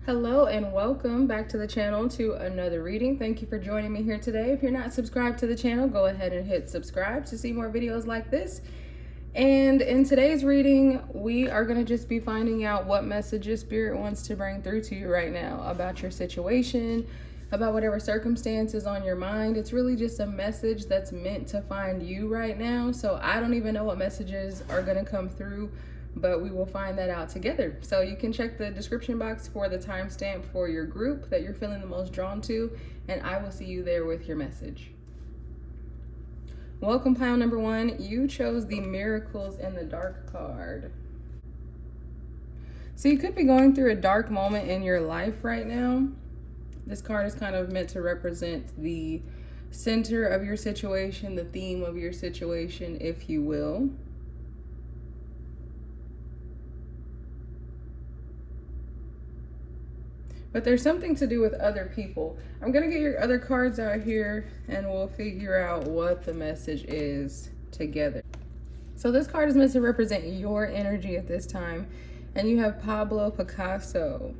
Hello and welcome back to the channel to another reading. Thank you for joining me here today. If you're not subscribed to the channel, go ahead and hit subscribe to see more videos like this. And in today's reading, we are going to just be finding out what messages Spirit wants to bring through to you right now about your situation, about whatever circumstances on your mind. It's really just a message that's meant to find you right now. So I don't even know what messages are going to come through, but we will find that out together. So you can check the description box for the timestamp for your group that you're feeling the most drawn to, and I will see you there with your message. Welcome, pile number one. You chose the Miracles in the Dark card. So you could be going through a dark moment in your life right now. This card is kind of meant to represent the center of your situation, the theme of your situation, if you will. But there's something to do with other people. I'm going to get your other cards out here and we'll figure out what the message is together. So this card is meant to represent your energy at this time. And you have Pablo Picasso.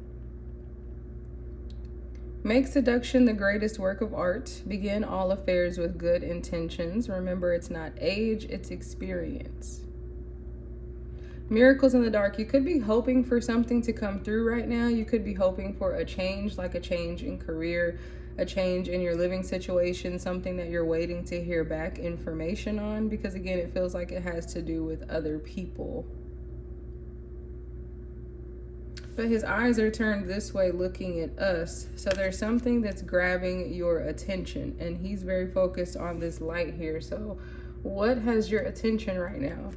Make seduction the greatest work of art. Begin all affairs with good intentions. Remember, it's not age, it's experience. Miracles in the dark. You could be hoping for something to come through right now. You could be hoping for a change, like a change in career, a change in your living situation, something that you're waiting to hear back information on, because again, it feels like it has to do with other people. But his eyes are turned this way looking at us. So there's something that's grabbing your attention, and he's very focused on this light here. So what has your attention right now?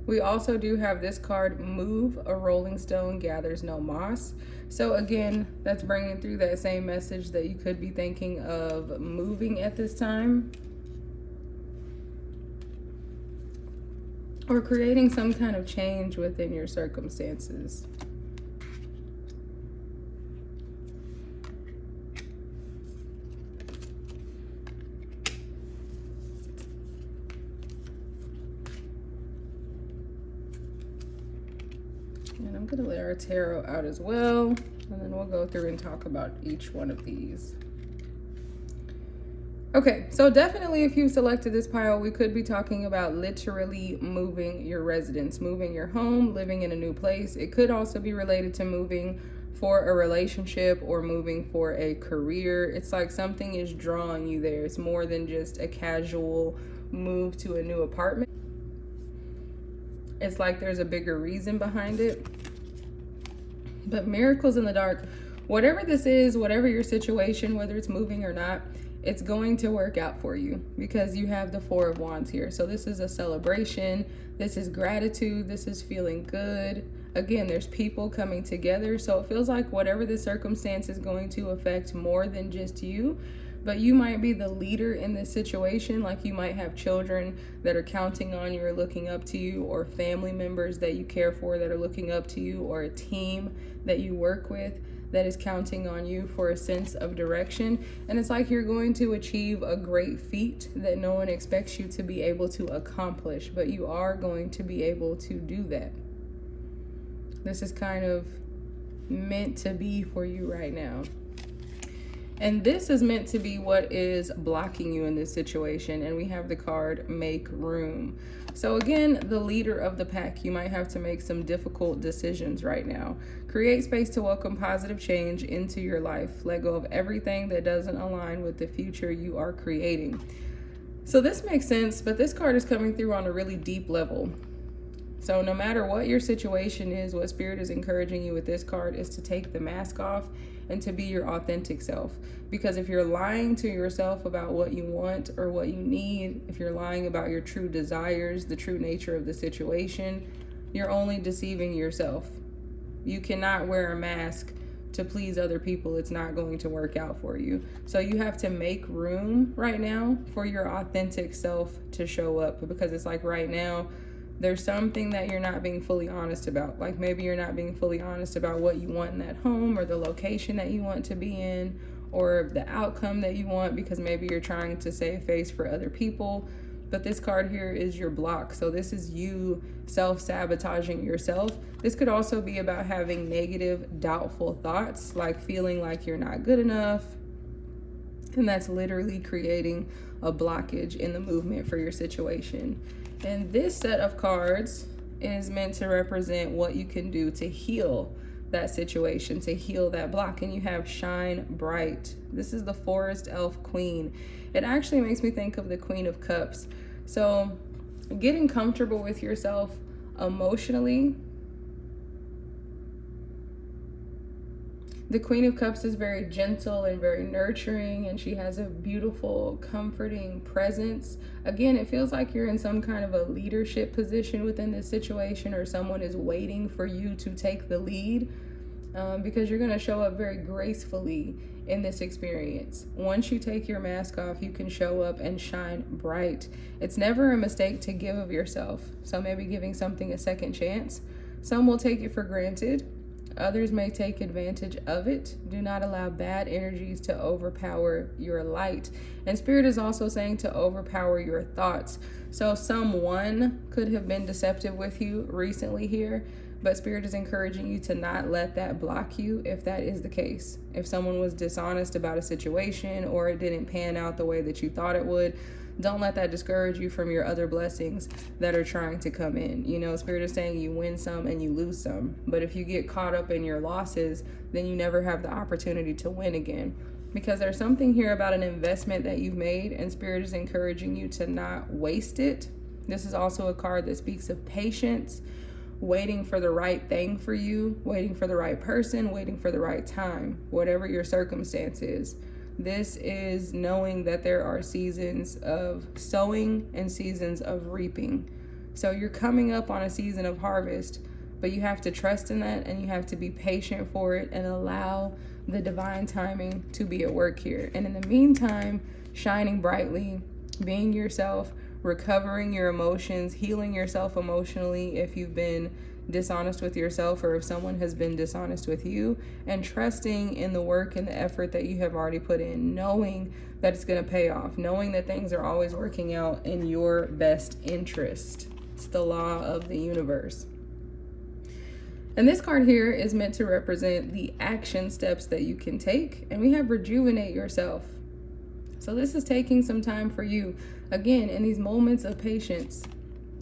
We also do have this card, Move, a rolling stone gathers no moss. So again, that's bringing through that same message that you could be thinking of moving at this time, or creating some kind of change within your circumstances. And I'm going to let our tarot out as well, and then we'll go through and talk about each one of these. Okay, so definitely if you selected this pile, we could be talking about literally moving your residence, moving your home, living in a new place. It could also be related to moving for a relationship or moving for a career. It's like something is drawing you there. It's more than just a casual move to a new apartment. It's like there's a bigger reason behind it. But miracles in the dark, whatever this is, whatever your situation, whether it's moving or not, it's going to work out for you because you have the Four of Wands here. So this is a celebration. This is gratitude. This is feeling good. Again, there's people coming together. So it feels like whatever the circumstance is going to affect more than just you. But you might be the leader in this situation. Like you might have children that are counting on you or looking up to you, or family members that you care for that are looking up to you, or a team that you work with that is counting on you for a sense of direction. And it's like you're going to achieve a great feat that no one expects you to be able to accomplish, but you are going to be able to do that. This is kind of meant to be for you right now. And this is meant to be what is blocking you in this situation. And we have the card, Make Room. So again, the leader of the pack, you might have to make some difficult decisions right now. Create space to welcome positive change into your life. Let go of everything that doesn't align with the future you are creating. So this makes sense, but this card is coming through on a really deep level. So no matter what your situation is, what Spirit is encouraging you with this card is to take the mask off and to be your authentic self. Because if you're lying to yourself about what you want or what you need, if you're lying about your true desires, the true nature of the situation, you're only deceiving yourself. You cannot wear a mask to please other people. It's not going to work out for you. So you have to make room right now for your authentic self to show up, because it's like right now, there's something that you're not being fully honest about. Like maybe you're not being fully honest about what you want in that home, or the location that you want to be in, or the outcome that you want, because maybe you're trying to save face for other people. But this card here is your block. So this is you self-sabotaging yourself. This could also be about having negative, doubtful thoughts, like feeling like you're not good enough. And that's literally creating a blockage in the movement for your situation. And this set of cards is meant to represent what you can do to heal that situation, to heal that block. And you have Shine Bright. This is the Forest Elf Queen. It actually makes me think of the Queen of Cups. So getting comfortable with yourself emotionally. The Queen of Cups is very gentle and very nurturing, and she has a beautiful, comforting presence. Again, it feels like you're in some kind of a leadership position within this situation, or someone is waiting for you to take the lead, because you're going to show up very gracefully in this experience. Once you take your mask off, you can show up and shine bright. It's never a mistake to give of yourself. So maybe giving something a second chance. Some will take it for granted. Others may take advantage of it. Do not allow bad energies to overpower your light. And Spirit is also saying to overpower your thoughts. So someone could have been deceptive with you recently here, but Spirit is encouraging you to not let that block you if that is the case. If someone was dishonest about a situation, or it didn't pan out the way that you thought it would, don't let that discourage you from your other blessings that are trying to come in. You know, Spirit is saying you win some and you lose some. But if you get caught up in your losses, then you never have the opportunity to win again. Because there's something here about an investment that you've made, and Spirit is encouraging you to not waste it. This is also a card that speaks of patience, waiting for the right thing for you, waiting for the right person, waiting for the right time, whatever your circumstance is. This is knowing that there are seasons of sowing and seasons of reaping. So you're coming up on a season of harvest, but you have to trust in that, and you have to be patient for it and allow the divine timing to be at work here. And in the meantime, shining brightly, being yourself, recovering your emotions, healing yourself emotionally if you've been dishonest with yourself, or if someone has been dishonest with you, and trusting in the work and the effort that you have already put in, knowing that it's going to pay off, knowing that things are always working out in your best interest. It's the law of the universe. And this card here is meant to represent the action steps that you can take, and we have rejuvenate yourself. So this is taking some time for you. Again, in these moments of patience,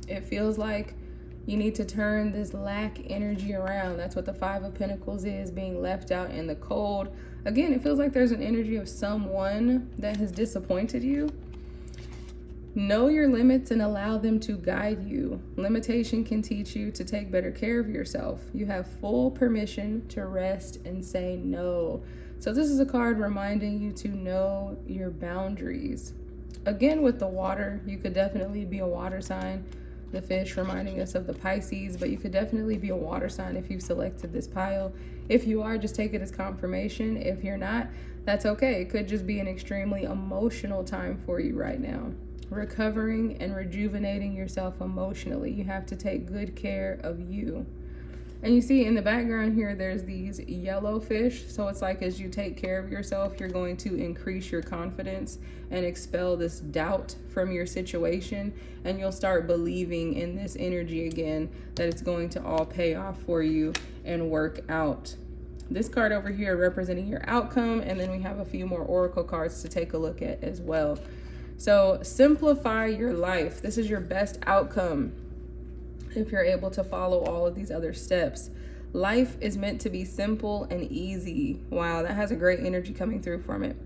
it feels like you need to turn this lack energy around. That's what the Five of Pentacles is, being left out in the cold. Again, it feels like there's an energy of someone that has disappointed you. Know your limits and allow them to guide you. Limitation can teach you to take better care of yourself. You have full permission to rest and say no. So this is a card reminding you to know your boundaries. Again, with the water, you could definitely be a water sign. The fish reminding us of the Pisces, but you could definitely be a water sign if you've selected this pile. If you are, just take it as confirmation. If you're not, that's okay. It could just be an extremely emotional time for you right now. Recovering and rejuvenating yourself emotionally. You have to take good care of you. And you see in the background here, there's these yellow fish. So it's like as you take care of yourself, you're going to increase your confidence and expel this doubt from your situation. And you'll start believing in this energy again, that it's going to all pay off for you and work out. This card over here representing your outcome. And then we have a few more oracle cards to take a look at as well. So simplify your life. This is your best outcome if you're able to follow all of these other steps. Life is meant to be simple and easy. Wow, that has a great energy coming through from it.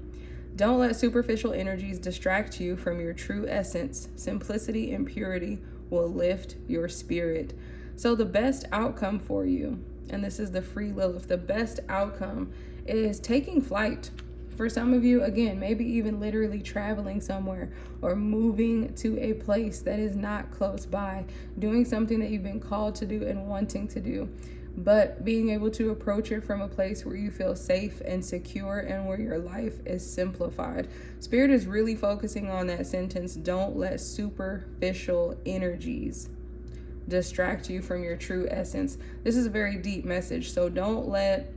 Don't let superficial energies distract you from your true essence. Simplicity and purity will lift your spirit. So the best outcome for you, and this is the free Lilith, the best outcome is taking flight. For some of you, again, maybe even literally traveling somewhere or moving to a place that is not close by, doing something that you've been called to do and wanting to do, but being able to approach it from a place where you feel safe and secure and where your life is simplified. Spirit is really focusing on that sentence, don't let superficial energies distract you from your true essence. This is a very deep message, so don't let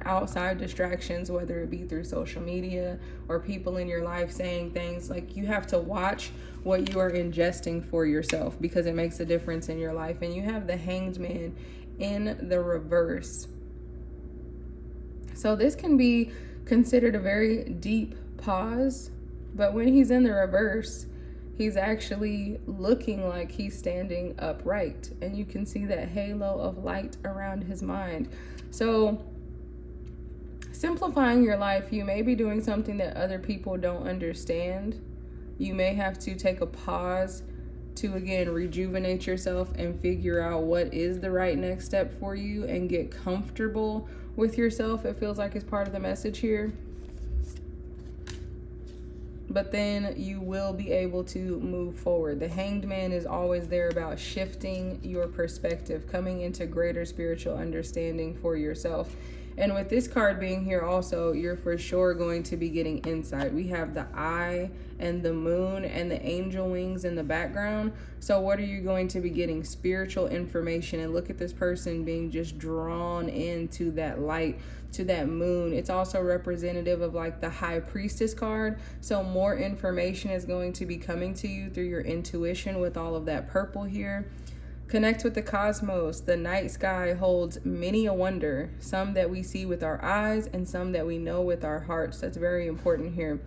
outside distractions, whether it be through social media or people in your life saying things. Like, you have to watch what you are ingesting for yourself, because it makes a difference in your life. And you have the Hanged Man in the reverse. So this can be considered a very deep pause, but when he's in the reverse, he's actually looking like he's standing upright, and you can see that halo of light around his mind. So simplifying your life, you may be doing something that other people don't understand. You may have to take a pause to, again, rejuvenate yourself and figure out what is the right next step for you and get comfortable with yourself. It feels like it's part of the message here. But then you will be able to move forward. The Hanged Man is always there about shifting your perspective, coming into greater spiritual understanding for yourself. And with this card being here also, you're for sure going to be getting insight. We have the eye and the moon and the angel wings in the background. So what are you going to be getting? Spiritual information. And look at this person being just drawn into that light, to that moon. It's also representative of like the High Priestess card. So more information is going to be coming to you through your intuition with all of that purple here. Connect with the cosmos. The night sky holds many a wonder, some that we see with our eyes and some that we know with our hearts. That's very important here.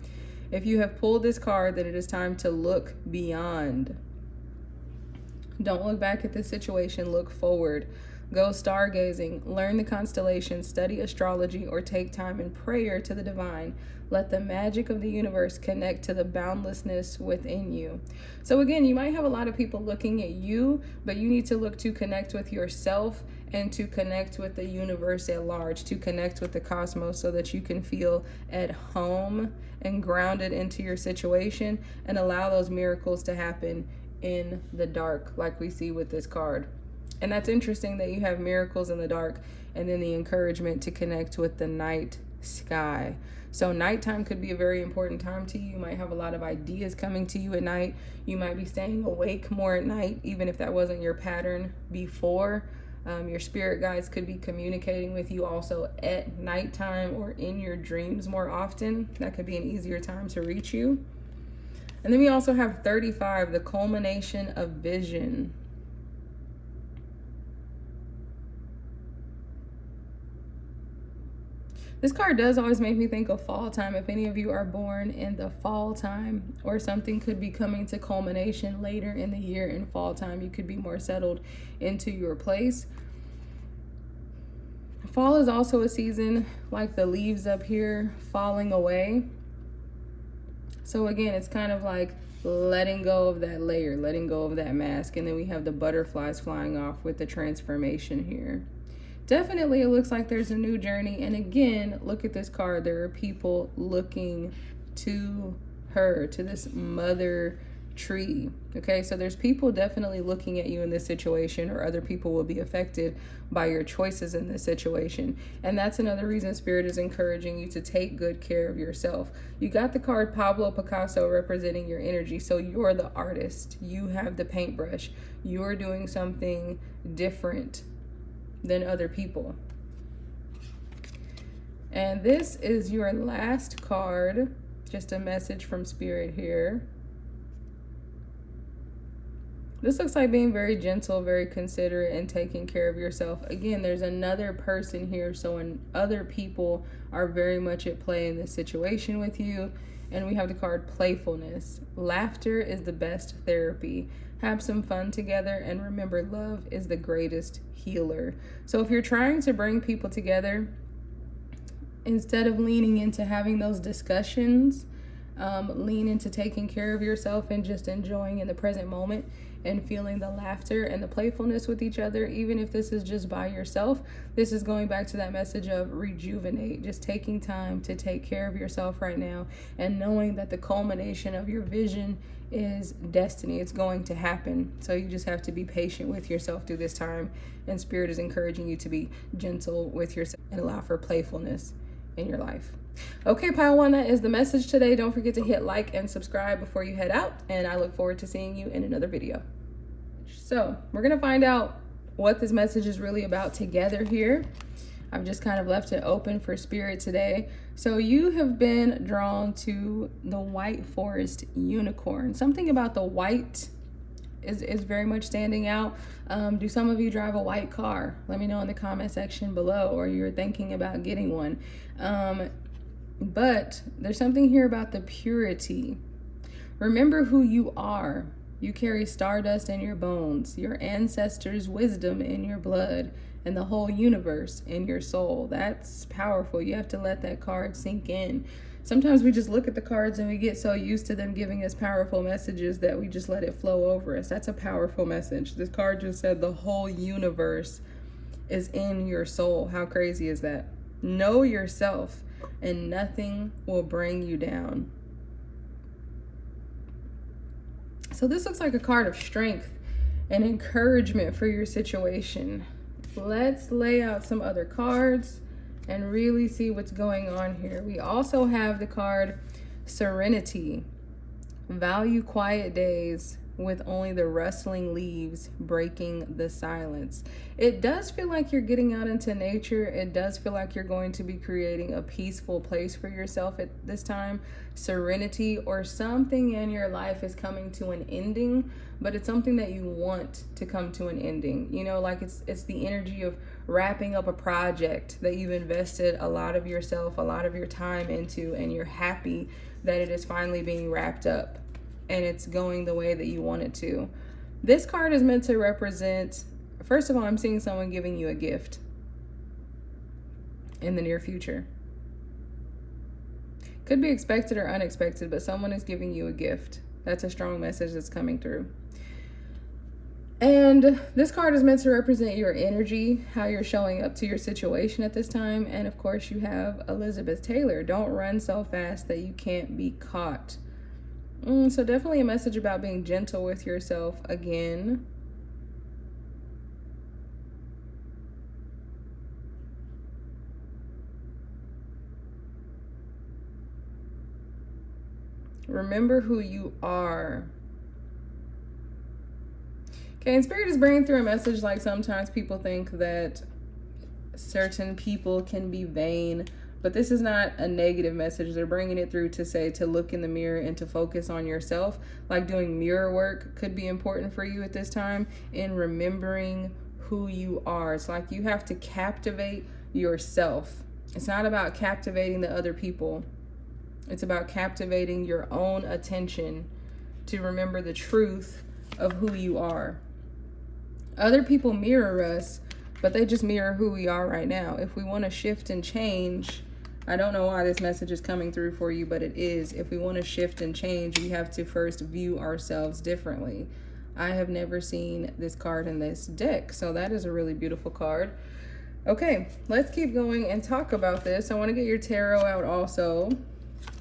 If you have pulled this card, then it is time to look beyond. Don't look back at this situation, look forward. Go stargazing, learn the constellations, study astrology, or take time in prayer to the divine. Let the magic of the universe connect to the boundlessness within you. So again, you might have a lot of people looking at you, but you need to look to connect with yourself and to connect with the universe at large, to connect with the cosmos, so that you can feel at home and grounded into your situation and allow those miracles to happen in the dark, like we see with this card. And that's interesting that you have miracles in the dark and then the encouragement to connect with the night sky. So nighttime could be a very important time to you. You might have a lot of ideas coming to you at night. You might be staying awake more at night, even if that wasn't your pattern before. Your spirit guides could be communicating with you also at nighttime or in your dreams more often. That could be an easier time to reach you. And then we also have 35, the culmination of vision. This card does always make me think of fall time. If any of you are born in the fall time, or something could be coming to culmination later in the year in fall time, you could be more settled into your place. Fall is also a season like the leaves up here falling away. So again, it's kind of like letting go of that layer, letting go of that mask. And then we have the butterflies flying off with the transformation here. Definitely, it looks like there's a new journey. And again, look at this card. There are people looking to her, to this mother tree. Okay, so there's people definitely looking at you in this situation, or other people will be affected by your choices in this situation. And that's another reason Spirit is encouraging you to take good care of yourself. You got the card Pablo Picasso representing your energy. So you're the artist. You have the paintbrush. You're doing something different than other people. And this is your last card. Just a message from Spirit here. This looks like being very gentle, very considerate, and taking care of yourself. Again, there's another person here, so when other people are very much at play in this situation with you. And we have the card playfulness. Laughter is the best therapy. Have some fun together, and remember, love is the greatest healer. So if you're trying to bring people together, instead of leaning into having those discussions, lean into taking care of yourself and just enjoying in the present moment and feeling the laughter and the playfulness with each other. Even if this is just by yourself, this is going back to that message of rejuvenate, just taking time to take care of yourself right now, and knowing that the culmination of your vision is destiny. It's going to happen. So you just have to be patient with yourself through this time. And Spirit is encouraging you to be gentle with yourself and allow for playfulness in your life. Okay, Pile 1, that is the message today. Don't forget to hit like and subscribe before you head out, and I look forward to seeing you in another video. So we're going to find out what this message is really about together here. I've just kind of left it open for spirit today. So you have been drawn to the white forest unicorn. Something about the white is very much standing out. Do some of you drive a white car? Let me know in the comment section below, or you're thinking about getting one. But there's something here about the purity. Remember who you are. You carry stardust in your bones, your ancestors' wisdom in your blood, and the whole universe in your soul. That's powerful. You have to let that card sink in. Sometimes we just look at the cards and we get so used to them giving us powerful messages that we just let it flow over us. That's a powerful message. This card just said the whole universe is in your soul. How crazy is that? Know yourself and nothing will bring you down. So this looks like a card of strength and encouragement for your situation. Let's lay out some other cards and really see what's going on here. We also have the card Serenity. Value quiet days with only the rustling leaves breaking the silence. It does feel like you're getting out into nature. It does feel like you're going to be creating a peaceful place for yourself at this time. Serenity, or something in your life is coming to an ending, but it's something that you want to come to an ending. You know, like it's the energy of wrapping up a project that you've invested a lot of yourself, a lot of your time into, and you're happy that it is finally being wrapped up and it's going the way that you want it to. This card is meant to represent, first of all, I'm seeing someone giving you a gift in the near future. Could be expected or unexpected, but someone is giving you a gift. That's a strong message that's coming through. And this card is meant to represent your energy, how you're showing up to your situation at this time. And of course, you have Elizabeth Taylor. Don't run so fast that you can't be caught. So definitely a message about being gentle with yourself again. Remember who you are. Okay, and Spirit is bringing through a message like sometimes people think that certain people can be vain, but this is not a negative message. They're bringing it through to say to look in the mirror and to focus on yourself. Like doing mirror work could be important for you at this time in remembering who you are. It's like you have to captivate yourself. It's not about captivating the other people. It's about captivating your own attention to remember the truth of who you are. Other people mirror us, but they just mirror who we are right now. If we want to shift and change, I don't know why this message is coming through for you, but it is. If we want to shift and change, we have to first view ourselves differently. I have never seen this card in this deck, so that is a really beautiful card. Okay, let's keep going and talk about this. I want to get your tarot out also,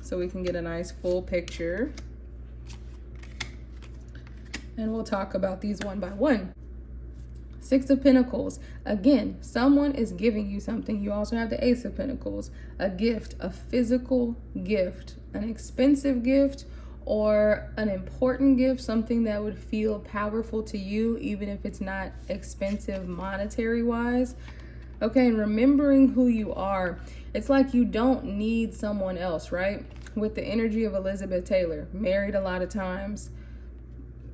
so we can get a nice full picture. And we'll talk about these one by one. Six of Pentacles. Again, someone is giving you something. You also have the Ace of Pentacles. A gift, a physical gift, an expensive gift, or an important gift, something that would feel powerful to you, even if it's not expensive monetary wise. Okay, and remembering who you are. It's like you don't need someone else, right? With the energy of Elizabeth Taylor, married a lot of times,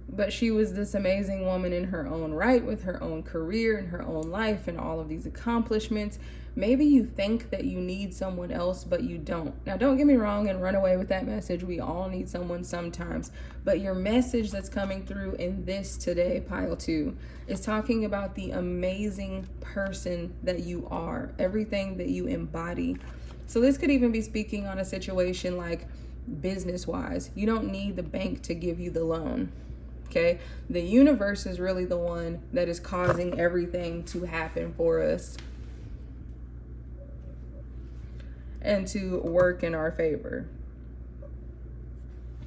but she was this amazing woman in her own right, with her own career and her own life and all of these accomplishments. Maybe you think that you need someone else, but you don't. Now, don't get me wrong and run away with that message. We all need someone sometimes. But your message that's coming through in this today, pile 2, is talking about the amazing person that you are, everything that you embody. So this could even be speaking on a situation like business-wise. You don't need the bank to give you the loan. Okay, the universe is really the one that is causing everything to happen for us and to work in our favor.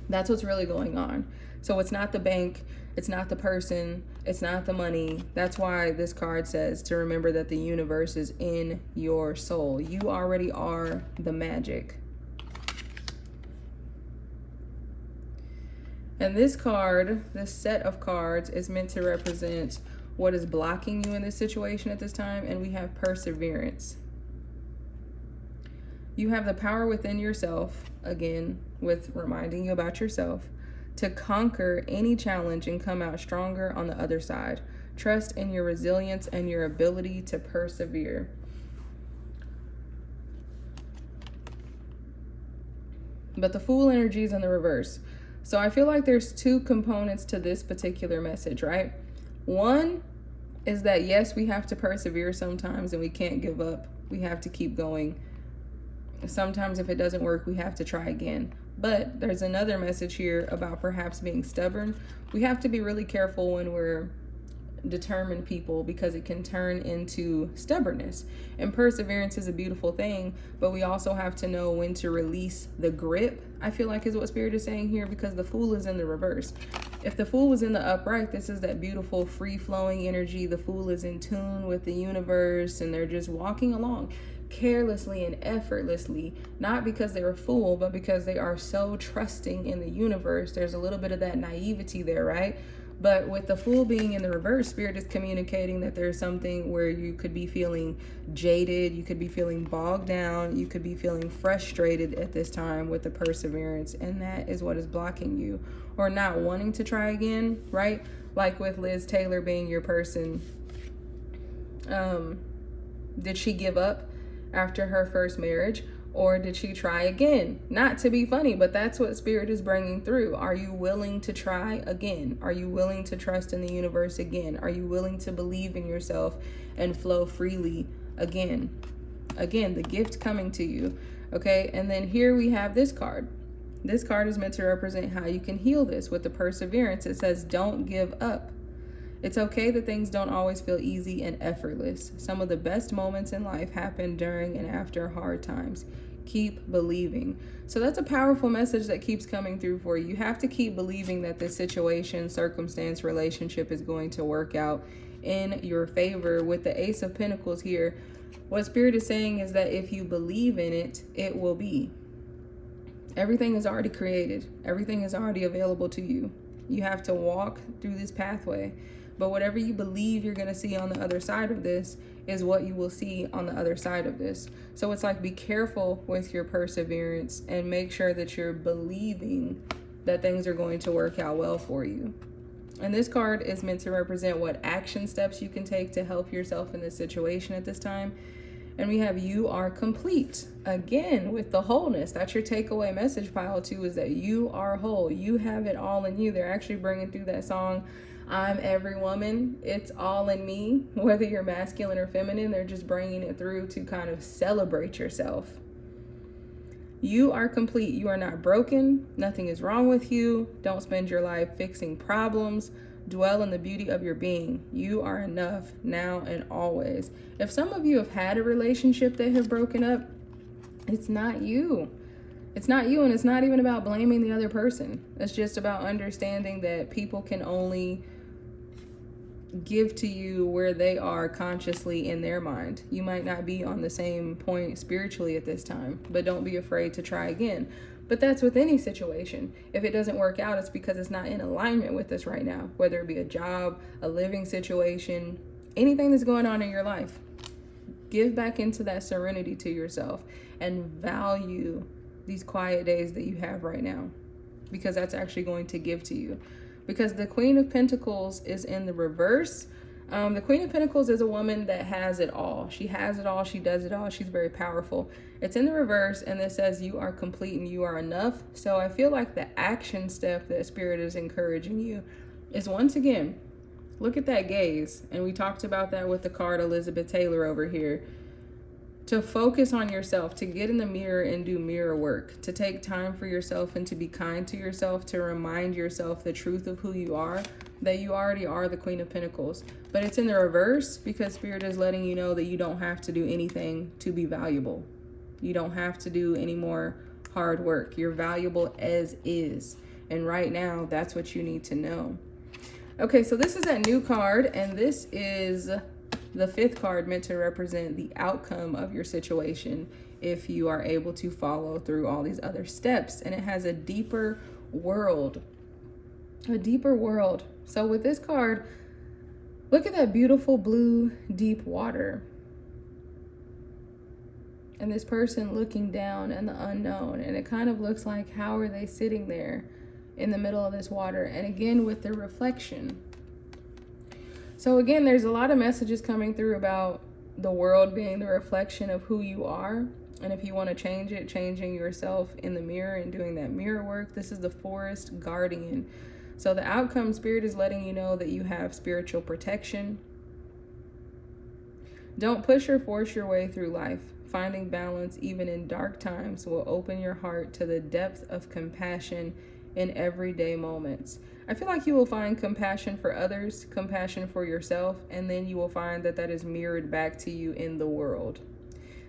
That's what's really going on. So it's not the bank, it's not the person, it's not the money. That's why this card says to remember that the universe is in your soul. You already are the magic. And this card, this set of cards, is meant to represent what is blocking you in this situation at this time. And we have perseverance. You have the power within yourself, again, with reminding you about yourself, to conquer any challenge and come out stronger on the other side. Trust in your resilience and your ability to persevere. But the Fool energy is in the reverse. So I feel like there's two components to this particular message, right? One is that, yes, we have to persevere sometimes and we can't give up. We have to keep going. Sometimes if it doesn't work, we have to try again. But there's another message here about perhaps being stubborn. We have to be really careful when we're determined people, because it can turn into stubbornness. And perseverance is a beautiful thing, but we also have to know when to release the grip, I feel like is what Spirit is saying here, because the Fool is in the reverse. If the Fool was in the upright, this is that beautiful free-flowing energy. The Fool is in tune with the universe and they're just walking along carelessly and effortlessly, not because they're a fool, but because they are so trusting in the universe. There's a little bit of that naivety there, right? But with the Fool being in the reverse, Spirit is communicating that there's something where you could be feeling jaded, you could be feeling bogged down, you could be feeling frustrated at this time with the perseverance, and that is what is blocking you, or not wanting to try again, right? Like with Liz Taylor being your person. Did she give up after her first marriage? Or did she try again? Not to be funny, but that's what Spirit is bringing through. Are you willing to try again? Are you willing to trust in the universe again? Are you willing to believe in yourself and flow freely again? Again, the gift coming to you. Okay, and then here we have this card. This card is meant to represent how you can heal this with the perseverance. It says, don't give up. It's okay that things don't always feel easy and effortless. Some of the best moments in life happen during and after hard times. Keep believing. So that's a powerful message that keeps coming through for you. You have to keep believing that this situation, circumstance, relationship is going to work out in your favor. With the Ace of Pentacles here, what Spirit is saying is that if you believe in it, it will be. Everything is already created. Everything is already available to you. You have to walk through this pathway. But whatever you believe you're going to see on the other side of this is what you will see on the other side of this. So it's like, be careful with your perseverance and make sure that you're believing that things are going to work out well for you. And this card is meant to represent what action steps you can take to help yourself in this situation at this time. And we have, you are complete. Again, with the wholeness. That's your takeaway message pile too, is that you are whole. You have it all in you. They're actually bringing through that song, I'm Every Woman. It's all in me. Whether you're masculine or feminine, they're just bringing it through to kind of celebrate yourself. You are complete. You are not broken. Nothing is wrong with you. Don't spend your life fixing problems. Dwell in the beauty of your being. You are enough now and always. If some of you have had a relationship that have broken up, it's not you. It's not you, and it's not even about blaming the other person. It's just about understanding that people can only give to you where they are consciously in their mind. You might not be on the same point spiritually at this time, but don't be afraid to try again. But that's with any situation. If it doesn't work out, it's because it's not in alignment with us right now, whether it be a job, a living situation, anything that's going on in your life. Give back into that serenity to yourself and value these quiet days that you have right now, because that's actually going to give to you. Because the Queen of Pentacles is in the reverse. The Queen of Pentacles is a woman that has it all. She has it all. She does it all. She's very powerful. It's in the reverse, and it says you are complete and you are enough. So I feel like the action step that Spirit is encouraging you is, once again, look at that gaze. And we talked about that with the card Elizabeth Taylor over here. To focus on yourself, to get in the mirror and do mirror work, to take time for yourself and to be kind to yourself, to remind yourself the truth of who you are, that you already are the Queen of Pentacles. But it's in the reverse because Spirit is letting you know that you don't have to do anything to be valuable. You don't have to do any more hard work. You're valuable as is. And right now, that's what you need to know. Okay, so this is that new card, and this is the fifth card, meant to represent the outcome of your situation if you are able to follow through all these other steps. And it has a deeper world. A deeper world. So with this card, look at that beautiful blue, deep water. and this person looking down in the unknown, and it kind of looks like, how are they sitting there in the middle of this water? And again, with the reflection. So again, there's a lot of messages coming through about the world being the reflection of who you are. And if you want to change it, changing yourself in the mirror and doing that mirror work. This is the forest guardian. So the outcome, Spirit is letting you know that you have spiritual protection. Don't push or force your way through life. Finding balance even in dark times will open your heart to the depth of compassion in everyday moments. I feel like you will find compassion for others, compassion for yourself, and then you will find that that is mirrored back to you in the world.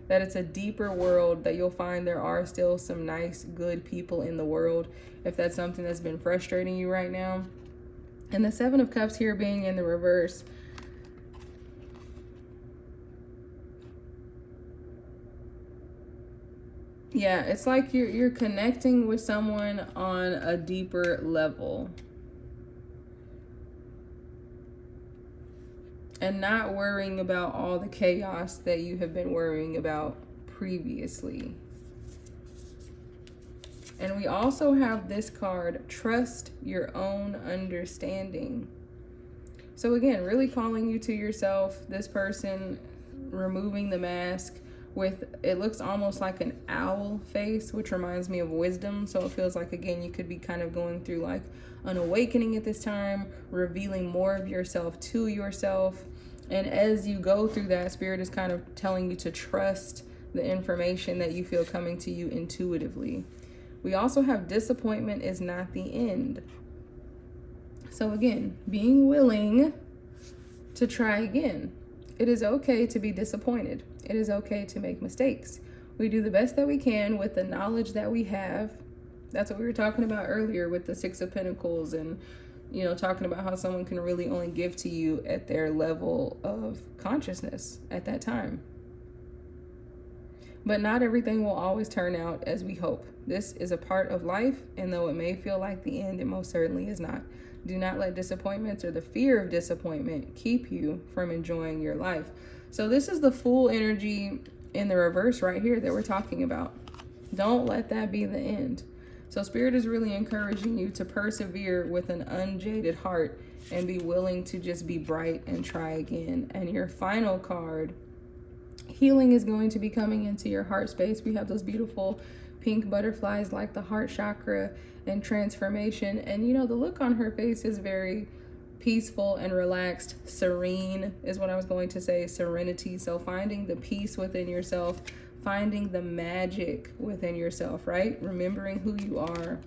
That it's a deeper world, that you'll find there are still some nice, good people in the world, if that's something that's been frustrating you right now. And the Seven of Cups here being in the reverse, yeah, it's like you're connecting with someone on a deeper level. And not worrying about all the chaos that you have been worrying about previously. And we also have this card, trust your own understanding. So again, really calling you to yourself, this person removing the mask with, it looks almost like an owl face, which reminds me of wisdom. So it feels like, again, you could be kind of going through like an awakening at this time, revealing more of yourself to yourself. And as you go through that, Spirit is kind of telling you to trust the information that you feel coming to you intuitively. We also have disappointment is not the end. So again, being willing to try again. It is okay to be disappointed. It is okay to make mistakes. We do the best that we can with the knowledge that we have. That's what we were talking about earlier with the Six of Pentacles, and talking about how someone can really only give to you at their level of consciousness at that time. But not everything will always turn out as we hope. This is a part of life, and though it may feel like the end, it most certainly is not. Do not let disappointments or the fear of disappointment keep you from enjoying your life. So this is the Fool energy in the reverse right here that we're talking about. Don't let that be the end. So Spirit is really encouraging you to persevere with an unjaded heart and be willing to just be bright and try again. And your final card, healing, is going to be coming into your heart space. We have those beautiful pink butterflies like the heart chakra and transformation. And the look on her face is very peaceful and relaxed. Serene is what I was going to say, serenity. So finding the peace within yourself, finding the magic within yourself, right? Remembering who you are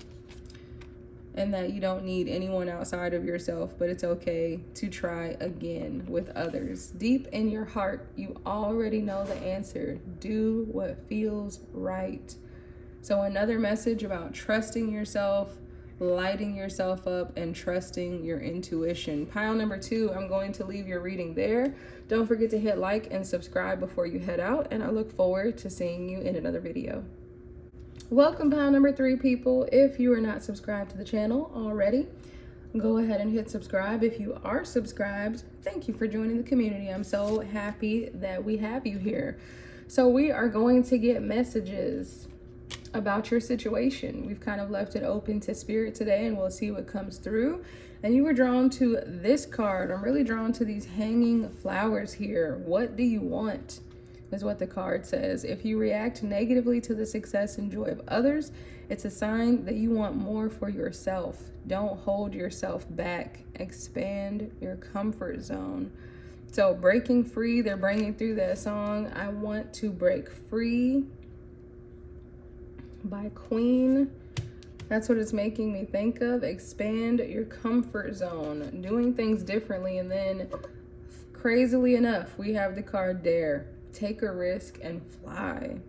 and that you don't need anyone outside of yourself, but it's okay to try again with others. Deep in your heart, you already know the answer. Do what feels right. So another message about trusting yourself, lighting yourself up, and trusting your intuition. Pile number 2, I'm going to leave your reading there. Don't forget to hit like and subscribe before you head out, and I look forward to seeing you in another video. Welcome, pile number 3, people. If you are not subscribed to the channel already, go ahead and hit subscribe. If you are subscribed, thank you for joining the community. I'm so happy that we have you here. So we are going to get messages about your situation. We've kind of left it open to Spirit today, and we'll see what comes through. And you were drawn to this card. I'm really drawn to these hanging flowers here. What do you want? Is what the card says. If you react negatively to the success and joy of others, it's a sign that you want more for yourself. Don't hold yourself back. Expand your comfort zone. So breaking free, they're bringing through that song, I Want to Break Free by Queen. That's what it's making me think of. Expand your comfort zone, doing things differently. And then crazily enough, we have the card Dare. Take a risk and fly.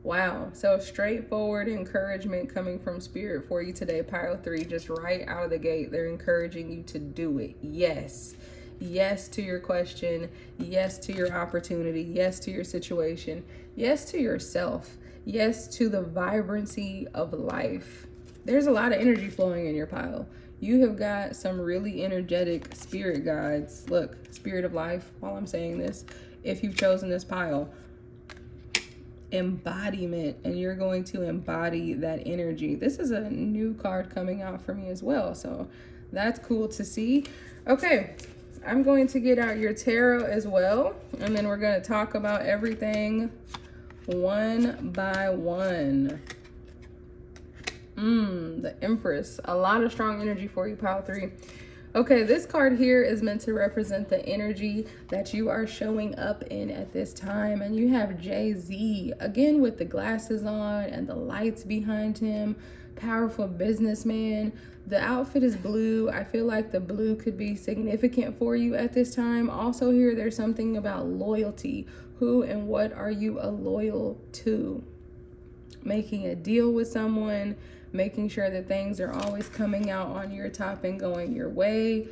Wow. So straightforward encouragement coming from Spirit for you today, pile 3. Just right out of the gate, they're encouraging you to do it. Yes. Yes to your question. Yes to your opportunity. Yes to your situation. Yes to yourself. Yes to the vibrancy of life. There's a lot of energy flowing in your pile. You have got some really energetic spirit guides. Look, spirit of life, while I'm saying this, if you've chosen this pile, embodiment, and you're going to embody that energy. This is a new card coming out for me as well, so that's cool to see. Okay, I'm going to get out your tarot as well, and then we're going to talk about everything one by one. The Empress. A lot of strong energy for you, pile 3. Okay, this card here is meant to represent the energy that you are showing up in at this time. And you have Jay-Z, again with the glasses on and the lights behind him. Powerful businessman. The outfit is blue. I feel like the blue could be significant for you at this time. Also here, there's something about loyalty. Who and what are you loyal to? Making a deal with someone, making sure that things are always coming out on your top and going your way,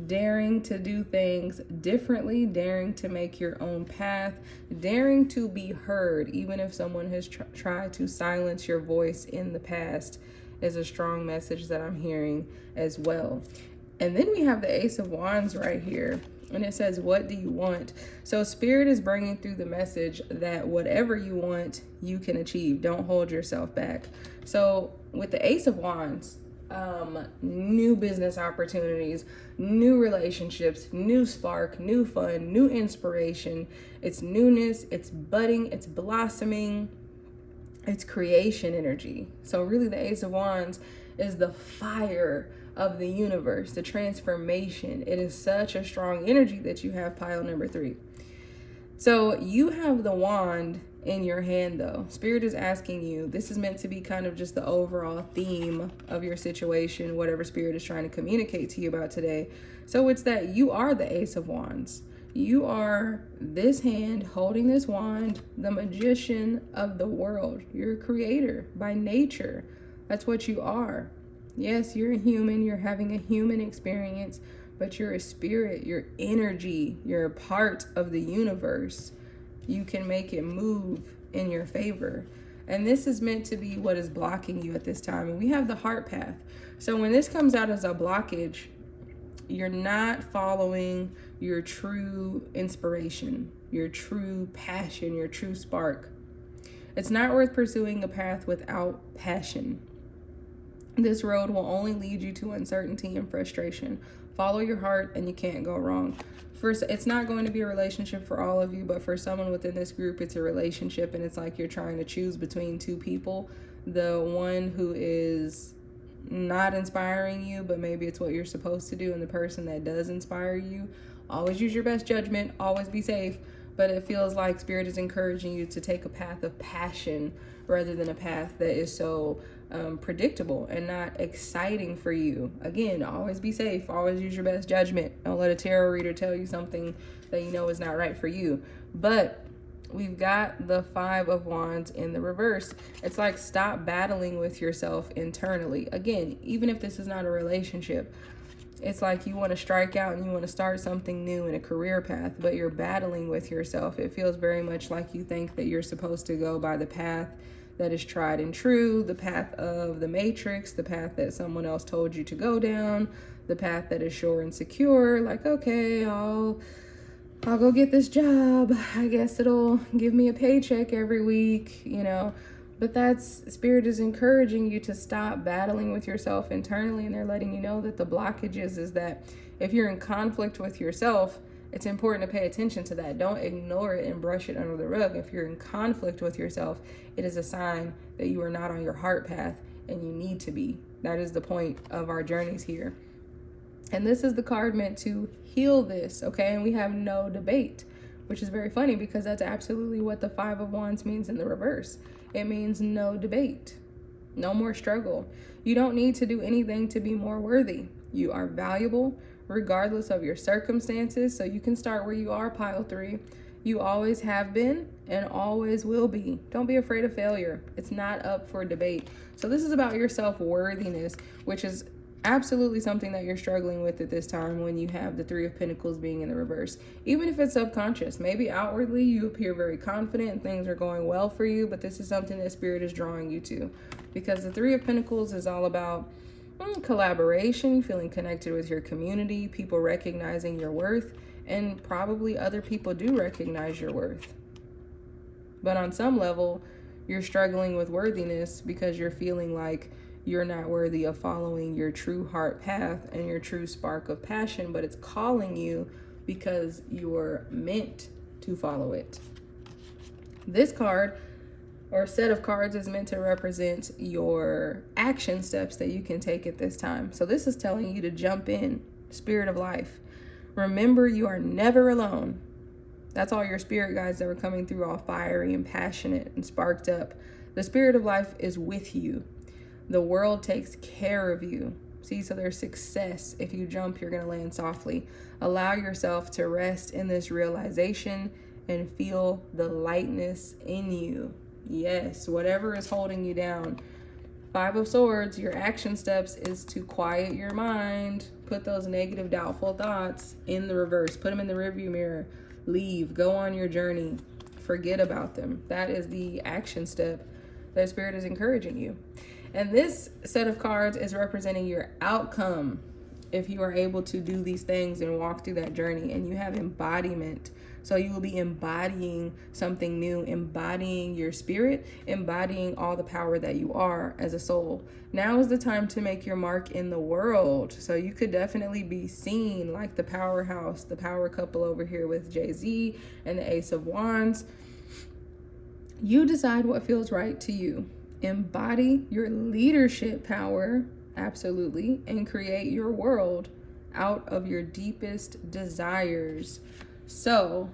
daring to do things differently, daring to make your own path, daring to be heard, even if someone has tried to silence your voice in the past, is a strong message that I'm hearing as well. And then we have the Ace of Wands right here. And it says, what do you want? So Spirit is bringing through the message that whatever you want, you can achieve. Don't hold yourself back. So with the Ace of Wands, new business opportunities, new relationships, new spark, new fun, new inspiration. It's newness, it's budding, it's blossoming, it's creation energy. So really the Ace of Wands is the fire of the universe, the transformation. It is such a strong energy that you have, pile number 3. So you have the wand in your hand though. Spirit is asking you, this is meant to be kind of just the overall theme of your situation, whatever Spirit is trying to communicate to you about today. So it's that you are the Ace of Wands. You are this hand holding this wand, the magician of the world. You're a creator by nature. That's what you are. Yes, you're a human, you're having a human experience, but you're a spirit, you're energy, you're a part of the universe. You can make it move in your favor. And this is meant to be what is blocking you at this time. And we have the heart path. So when this comes out as a blockage, you're not following your true inspiration, your true passion, your true spark. It's not worth pursuing a path without passion. This road will only lead you to uncertainty and frustration. Follow your heart and you can't go wrong. First, it's not going to be a relationship for all of you, but for someone within this group, it's a relationship, and it's like you're trying to choose between two people. The one who is not inspiring you, but maybe it's what you're supposed to do, and the person that does inspire you. Always use your best judgment, always be safe, but it feels like Spirit is encouraging you to take a path of passion rather than a path that is so predictable and not exciting for you. Again, always be safe, always use your best judgment. Don't let a tarot reader tell you something that you know is not right for you. But we've got the 5 of Wands in the reverse. It's like, stop battling with yourself internally. Again, even if this is not a relationship, it's like you want to strike out and you want to start something new in a career path, but you're battling with yourself. It feels very much like you think that you're supposed to go by the path that is tried and true, the path of the matrix, the path that someone else told you to go down, the path that is sure and secure. Like, okay, I'll go get this job. I guess it'll give me a paycheck every week, you know. But that's, Spirit is encouraging you to stop battling with yourself internally, and they're letting you know that the blockages is that if you're in conflict with yourself, it's important to pay attention to that. Don't ignore it and brush it under the rug. If you're in conflict with yourself, it is a sign that you are not on your heart path, and you need to be. That is the point of our journeys here. And this is the card meant to heal this, okay? And we have no debate, which is very funny because that's absolutely what the 5 of Wands means in the reverse. It means no debate, no more struggle. You don't need to do anything to be more worthy. You are valuable regardless of your circumstances. So you can start where you are, pile 3. You always have been and always will be. Don't be afraid of failure. It's not up for debate. So this is about your self-worthiness, which is absolutely something that you're struggling with at this time when you have the 3 of Pentacles being in the reverse. Even if it's subconscious, maybe outwardly you appear very confident and things are going well for you, but this is something that Spirit is drawing you to, because the 3 of Pentacles is all about collaboration, feeling connected with your community, people recognizing your worth, and probably other people do recognize your worth. But on some level, you're struggling with worthiness because you're feeling like you're not worthy of following your true heart path and your true spark of passion, but it's calling you because you're meant to follow it. This card or set of cards is meant to represent your action steps that you can take at this time. So this is telling you to jump in, spirit of life. Remember, you are never alone. That's all your spirit guides that were coming through, all fiery and passionate and sparked up. The spirit of life is with you. The world takes care of you. See, so there's success. If you jump, you're going to land softly. Allow yourself to rest in this realization and feel the lightness in you. Yes, whatever is holding you down. 5 of Swords, your action steps is to quiet your mind. Put those negative, doubtful thoughts in the reverse. Put them in the rearview mirror. Leave. Go on your journey. Forget about them. That is the action step that Spirit is encouraging you. And this set of cards is representing your outcome if you are able to do these things and walk through that journey, and you have embodiment. So you will be embodying something new, embodying your spirit, embodying all the power that you are as a soul. Now is the time to make your mark in the world. So you could definitely be seen like the powerhouse, the power couple over here with Jay-Z and the Ace of Wands. You decide what feels right to you. Embody your leadership power, absolutely, and create your world out of your deepest desires. So,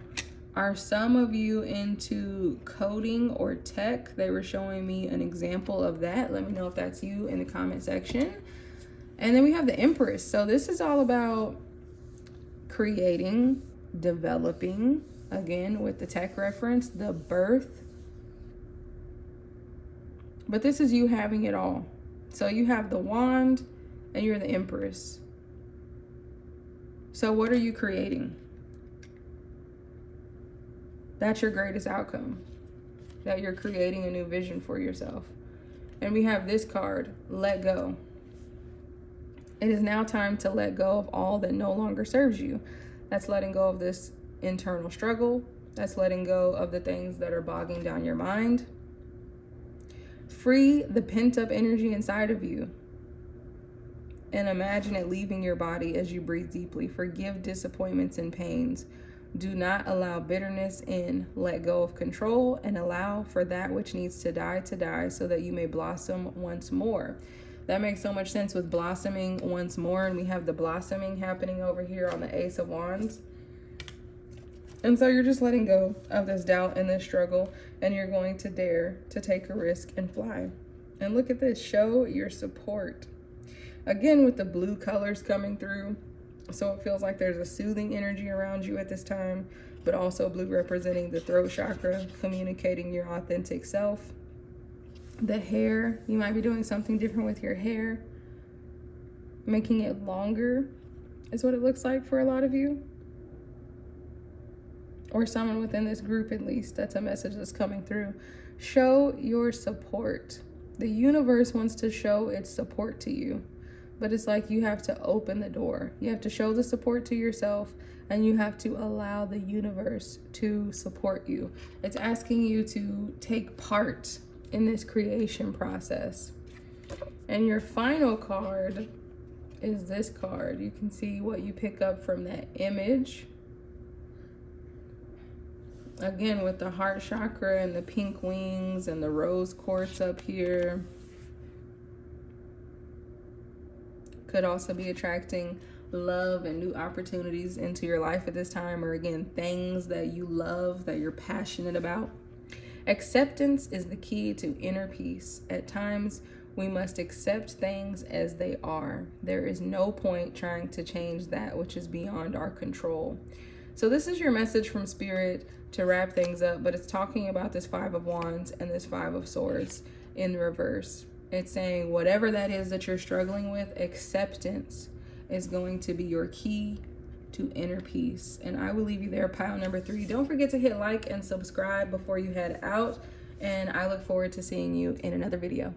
are some of you into coding or tech? They were showing me an example of that. Let me know if that's you in the comment section. And then we have the Empress. So this is all about creating, developing, again, with the tech reference, the birth. But this is you having it all. So you have the wand and you're the Empress. So what are you creating? That's your greatest outcome, that you're creating a new vision for yourself. And we have this card, let go. It is now time to let go of all that no longer serves you. That's letting go of this internal struggle. That's letting go of the things that are bogging down your mind. Free the pent-up energy inside of you. And imagine it leaving your body as you breathe deeply. Forgive disappointments and pains. Do not allow bitterness in. Let go of control and allow for that which needs to die so that you may blossom once more. That makes so much sense with blossoming once more. And we have the blossoming happening over here on the Ace of Wands. And so you're just letting go of this doubt and this struggle, and you're going to dare to take a risk and fly. And look at this, show your support. Again, with the blue colors coming through. So it feels like there's a soothing energy around you at this time, but also blue representing the throat chakra, communicating your authentic self. The hair, you might be doing something different with your hair. Making it longer is what it looks like for a lot of you. Or someone within this group at least. That's a message that's coming through. Show your support. The universe wants to show its support to you. But it's like you have to open the door. You have to show the support to yourself, and you have to allow the universe to support you. It's asking you to take part in this creation process. And your final card is this card. You can see what you pick up from that image. Again, with the heart chakra and the pink wings and the rose quartz up here. Could also be attracting love and new opportunities into your life at this time, or again, things that you love, that you're passionate about. Acceptance is the key to inner peace. At times, we must accept things as they are. There is no point trying to change that which is beyond our control. So this is your message from Spirit to wrap things up, but it's talking about this 5 of Wands and this 5 of Swords in reverse. It's saying whatever that is that you're struggling with, acceptance is going to be your key to inner peace. And I will leave you there, pile number 3. Don't forget to hit like and subscribe before you head out. And I look forward to seeing you in another video.